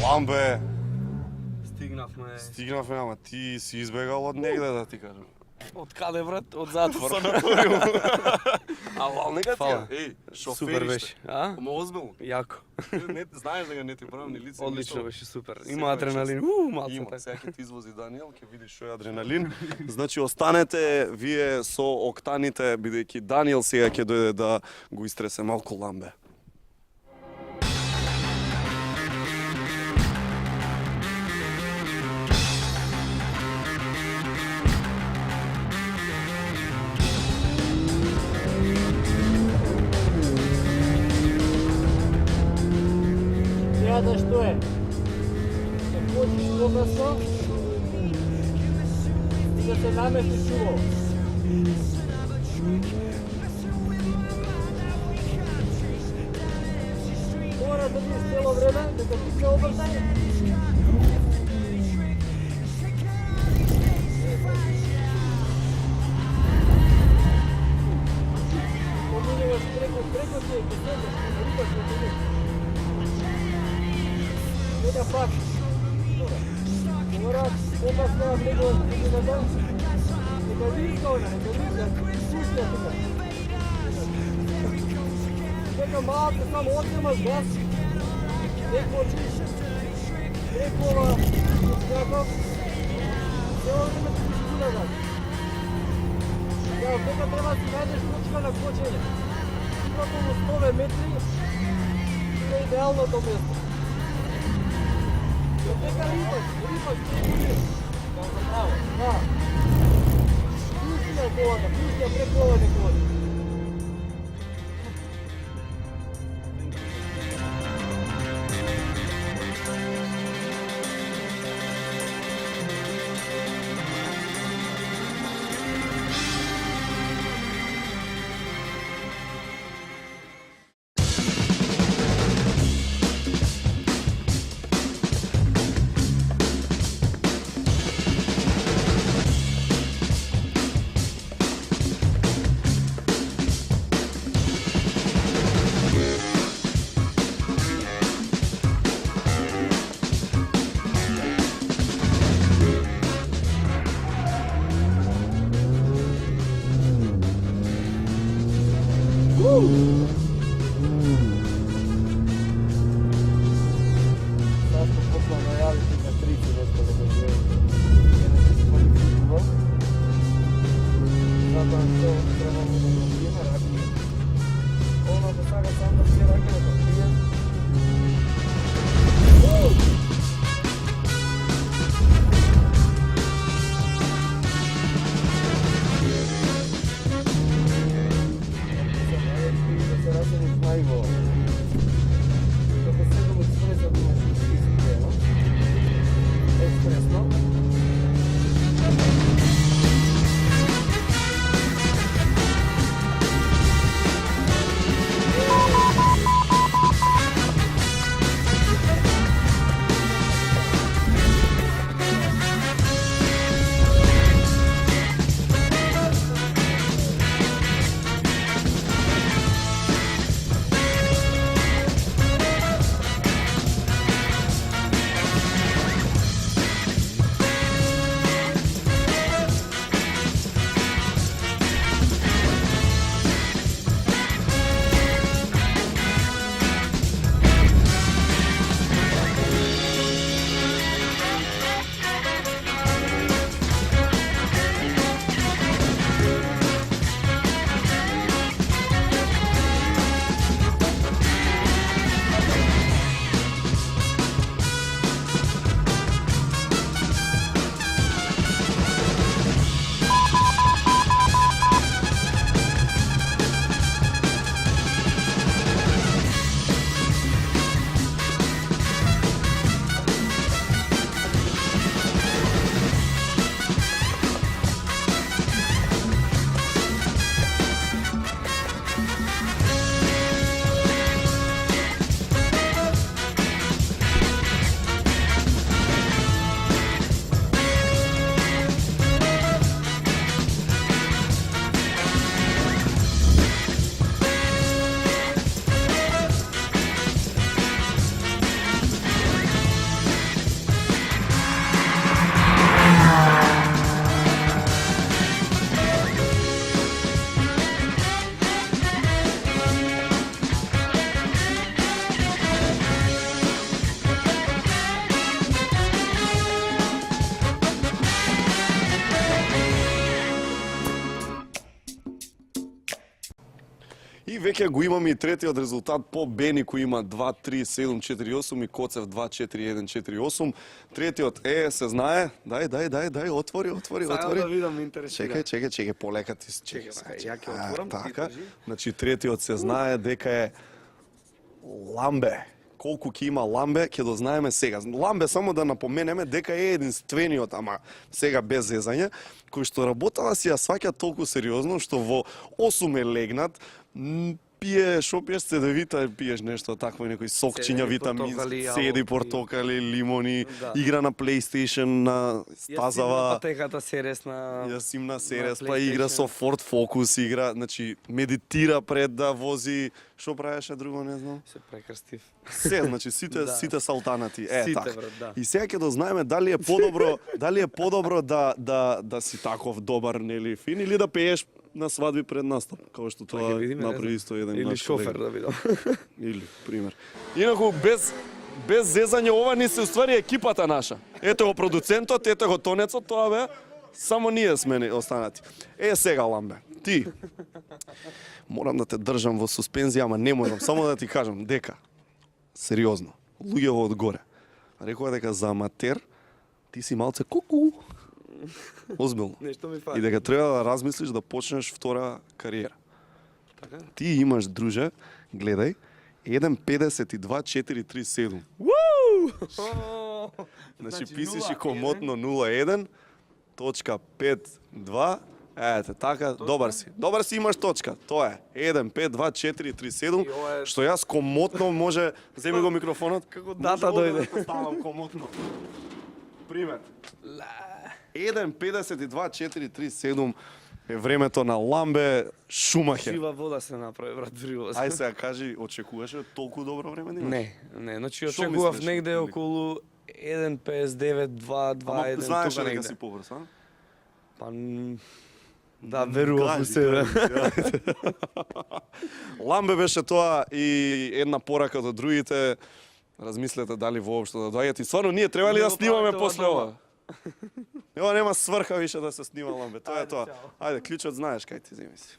Ламбе, Стигнавме. ама ти си избегал од негде, да ти кажам. Од каде, брат? Од затвор. А лалнека Фала. ти, Супер шофериште. беше, а? Ама озбилно. Јако. Не, знаеш дека не ти правам ни лице. Одлично беше, супер. Секој Има адреналин. Малце Има, така. сега ќе ти извози Даниел, ќе видиш што е адреналин. Значи останете вие со октаните, бидејќи Даниел сега ќе дојде да го истресе малку ламбе. Сега што е? Се почиш погасо и да се наместиш убаво. Мора да бидеш цело време, дека ти се обртај. Поминуваш преко тие, ќе седеш, рибаш на тебе. Сега пак. Мора опасно влегува и на дом. Нека вика она, нека вика. Пустија тука. Нека малко само отнемаш газ. Не почиш. Преко ова скаков. Цело време ти си назад. Сега дека треба да си најдеш точка на кочење. Околу 100 метри е идеалното место. Дека рипаш, да. Пустија колата, пустија преко ова некој. И веќе го имаме и третиот резултат по Бени кој има 2-3-7-4-8 и Коцев 2-4-1-4-8. Третиот се знае. Дај, отвори. Сајам да видам, интересира. Чекај, полека ти се Чекај, ја ќе отворам, ти Така. држи. Значи третиот се знае дека е Ламбе. Колку ќе има Ламбе, ќе дознаеме сега. Ламбе, само да напоменеме дека е единствениот, ама сега без зезање, кој што работава си ја сваќа толку сериозно, што во 8 е легнат, пие, шо пиеш цедевита, пиеш нешто такво, некои сокчиња, Седи, витамински, портокали, седи, јаболки. портокали, лимони, Да. игра на PlayStation, на стазава. Ја патеката серес на... Јас им на серес, на па игра PlayStation. со Ford Focus, игра, значи медитира пред да вози, што правеше друго, не знам. Се прекрстив. Се, значи сите Да. сите салтанати, Сите, така. брат, да. И сега ќе дознаеме дали е подобро да си таков добар, нели, фин или да пееш на свадби пред настап, како што Па тоа ќе видиме, не направи знам. исто еден Или наш шофер колега. да видам. Или, пример. Инаку без зезање ова не се уствари екипата наша. Ето го продуцентот, ето го тонецот, тоа бе само ние сме останати. Сега Ламбе, ти морам да те држам во суспензија, ама не можам, само да ти кажам дека сериозно, луѓето одгоре рекоа дека за аматер ти си малце куку. Озбилно. Нешто ми И фали. дека треба да размислиш да почнеш втора кариера. Така? Ти имаш, друже, гледај, 1.52.437. Значи пишеш и комотно 01.52. Ете, така, добар си. Добар си, имаш точка. Тоа е 1.5.2.4.3.7, И ова е- што јас комотно може, земи го микрофонот. Како дата може овде дојде. да те ставам комотно. Пример. 1.52.4.3.7 е времето на Ламбе Шумахер. Жива вода се направи, брат, вривоз. Ај сега кажи, очекуваше толку добро време да имаш? Не, значи Што очекував мислиш, негде или? околу 1.59, 2, Ама 2, 1, знаеш тука дека негде. си побрз, а? Па, да, верував во Кажи, себе. кажи. Ламбе беше тоа и една порака до другите. Размислете дали воопшто да доаѓате. И стварно ние треба ли Не да го снимаме правите после ова ова? Ова нема сврха више да се снима Ламбе. Тоа е Ајде, тоа. чао. Ајде, клучот знаеш кај ти земи си.